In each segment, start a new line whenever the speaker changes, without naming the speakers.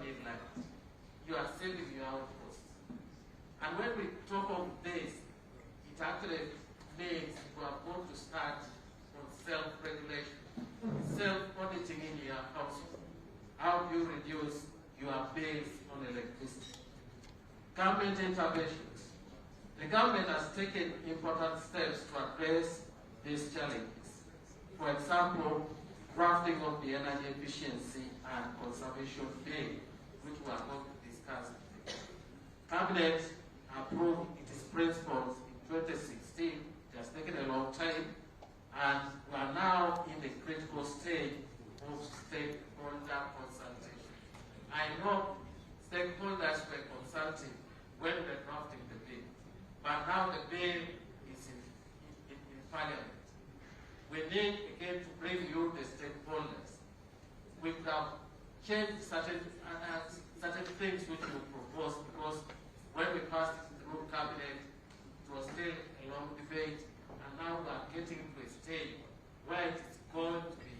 need light. You are saving your own costs. And when we talk of this, it actually means we are going to start on self-regulation, self-auditing in your household. How do you reduce your bills on electricity? Government interventions. The government has taken important steps to address these challenges. For example, drafting of the Energy Efficiency and Conservation Bill, which we are going to discuss today. Cabinet approved its principles in 2016. It has taken a long time, and we are now in the critical stage of stakeholder consultation. I know stakeholders were consulting when we were drafting the bill, but now the bill is in Parliament. We need again to bring you the stakeholders. We could have changed certain things which we proposed, because when we passed it through cabinet, it was still a long debate, and now we are getting to a stage where it is going to be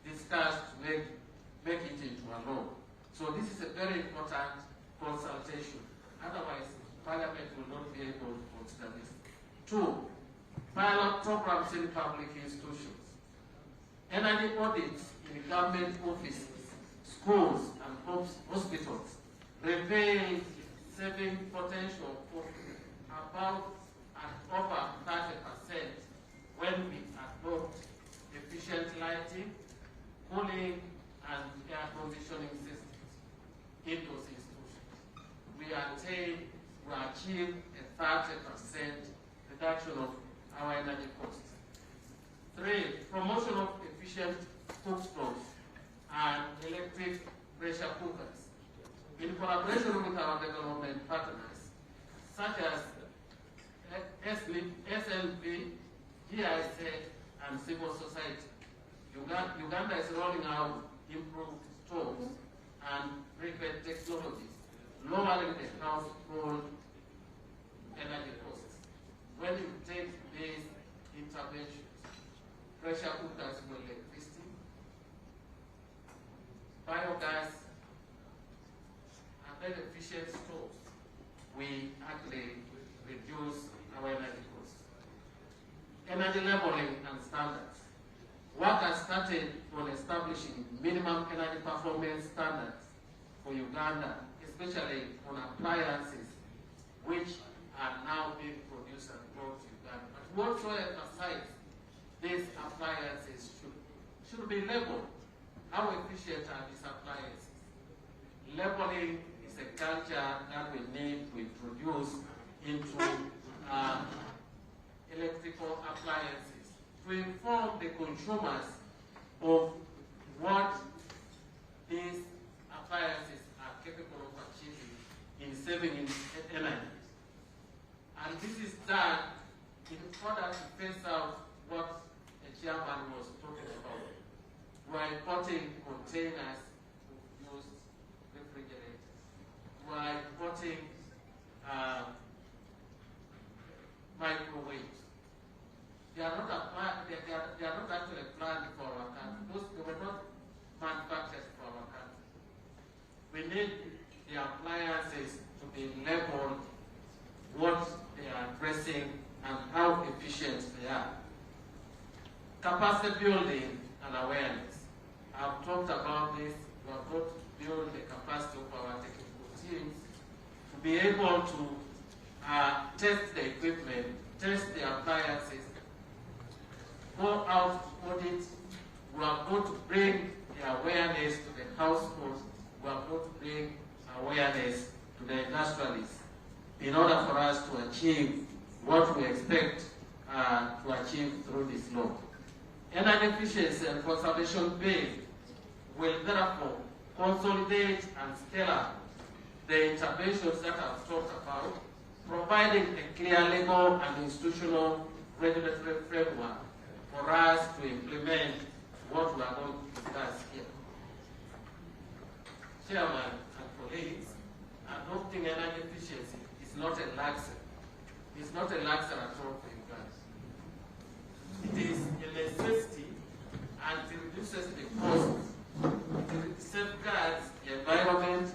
discussed to make it into a law. So this is a very important consultation. Otherwise, Parliament will not be able to consider this. 2, pilot programs in public institutions. Energy audits in government offices, schools, and hospitals reveal saving potential of about and over 30% when we adopt efficient lighting, cooling, and air conditioning systems in those institutions. We achieve a 30% reduction of our energy costs. 3, promotion of efficient cook stoves and electric pressure cookers in collaboration with our development partners, such as SLP, GISA, and civil society. Uganda is rolling out improved stoves and prepared technologies, lowering the household energy costs. When you take these interventions, pressure cookers for electricity, biogas, and then efficient stoves, we actually reduce our energy costs. Energy labeling and standards. Work has started on establishing minimum energy performance standards for Uganda, especially on appliances which are now being produced and brought to Uganda. But we also emphasize these appliances should be labeled. How efficient are these appliances? Labeling is a culture that we need to introduce into electrical appliances to inform the consumers of what these appliances are capable of achieving in saving energy. And this is done in order to phase out what the chairman was talking about. We are importing containers of used refrigerators. We are importing microwaves. They are not actually planned for our country. They were not manufactured for our country. We need the appliances to be labeled, what they are addressing and how efficient they are. Capacity building and awareness. I've talked about this. We are going to build the capacity of our technical teams to be able to test the equipment, test the appliances, go out audit. We are going to bring the awareness to the households. We are going to bring awareness to the industrialists in order for us to achieve what we expect to achieve through this law. Energy efficiency and conservation bill will therefore consolidate and scale up the interventions that I've talked about, providing a clear legal and institutional regulatory framework for us to implement what we are going to discuss here. Chairman and colleagues, adopting energy efficiency is not a luxury. It's not a luxury at all for Uganda. It is a necessity, and it reduces the cost. It safeguards the environment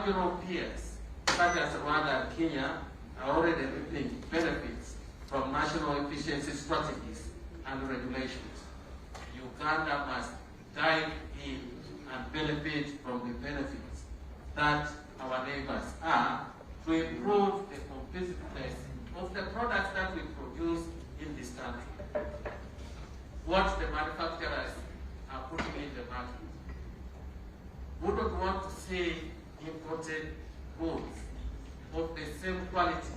sub-Saharan peers, such as Rwanda and Kenya, are already reaping benefits from national efficiency strategies and regulations. Uganda must dive in and benefit from the benefits that our neighbors are to improve the competitiveness of the products that we produce in this country. What the manufacturers are putting in the market. We don't want to see imported goods of the same quality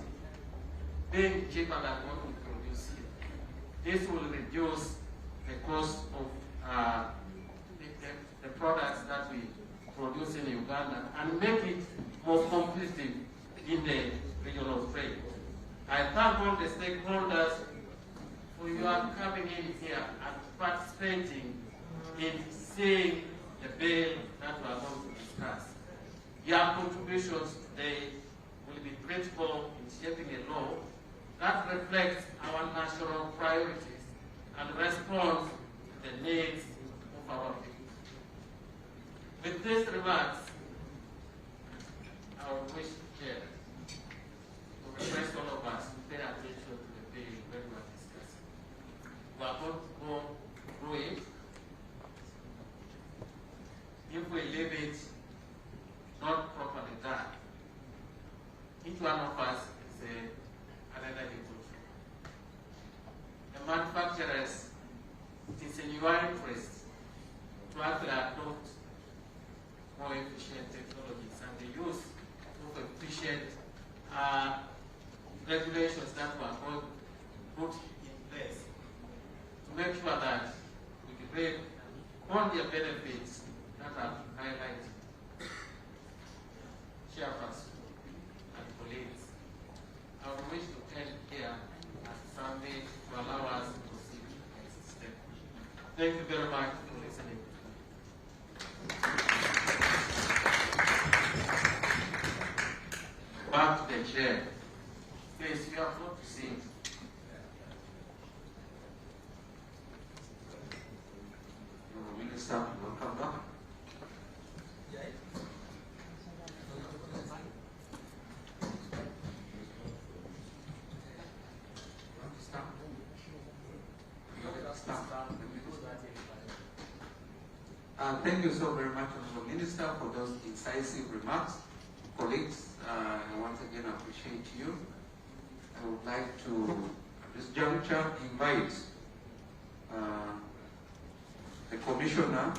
being cheaper than what we produce here. This will reduce the cost of the products that we produce in Uganda and make it more competitive in the regional trade. I thank all the stakeholders for your coming in here and participating in seeing the bill that we are going to discuss. Your contributions today will be critical in shaping a law that reflects our national priorities and responds to the needs of our people. With these remarks, I would wish to Chair to request all of us to pay attention to the bill when we are discussing. We are going to go through it. If we leave it not properly done, each one of us is an energy control. The manufacturers, it is in your interest to actually adopt more efficient technologies and the use of efficient regulations that were put in place to make sure that we derive all the benefits that are highlighted. Chairperson and colleagues, I would wish to end here at Sunday to allow us to proceed to the next step. Thank you very much for listening. Back to the chair. Please, you have not to sing. Minister, welcome back.
Thank you so very much, Honorable Minister, for those incisive remarks. Colleagues, I once again appreciate you. I would like to, at this juncture, invite the Commissioner,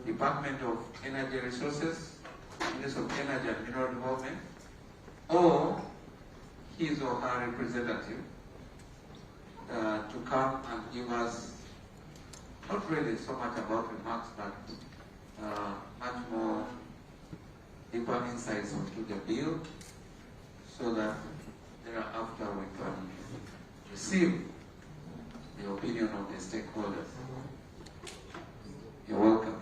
Department of Energy Resources, Minister of Energy and Mineral Development, or his or her representative to come and give us not really so much about remarks, but much more deeper insights into the bill, so that thereafter we can receive the opinion of the stakeholders. You're welcome.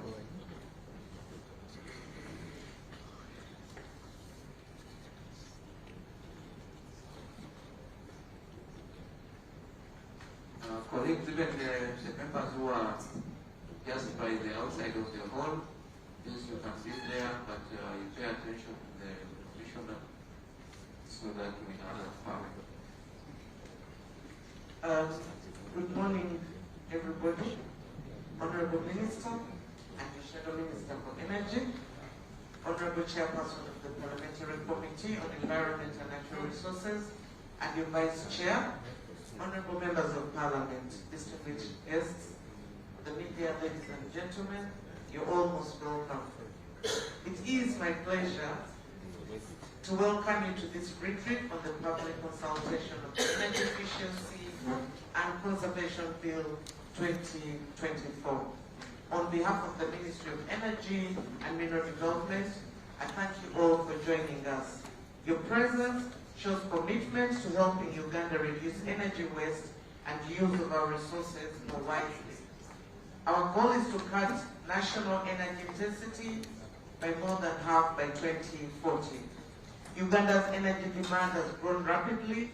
Colleagues, even the members who are just by the outside of the hall, yes, you can be there, but you pay attention to the commissioner so that we are found.
Good morning, everybody. Honorable Minister and the Shadow Minister for Energy, Honorable Chairperson of the Parliamentary Committee on Environment and Natural Resources, and your Vice Chair, Honorable Members of Parliament, distinguished guests, the media, ladies and gentlemen, you're all most welcome. It is my pleasure to welcome you to this briefing on the public consultation of the Energy Efficiency and Conservation Bill 2024. On behalf of the Ministry of Energy and Mineral Development, I thank you all for joining us. Your presence shows commitment to helping Uganda reduce energy waste and use of our resources more wisely. Our goal is to cut national energy intensity by more than half by 2040. Uganda's energy demand has grown rapidly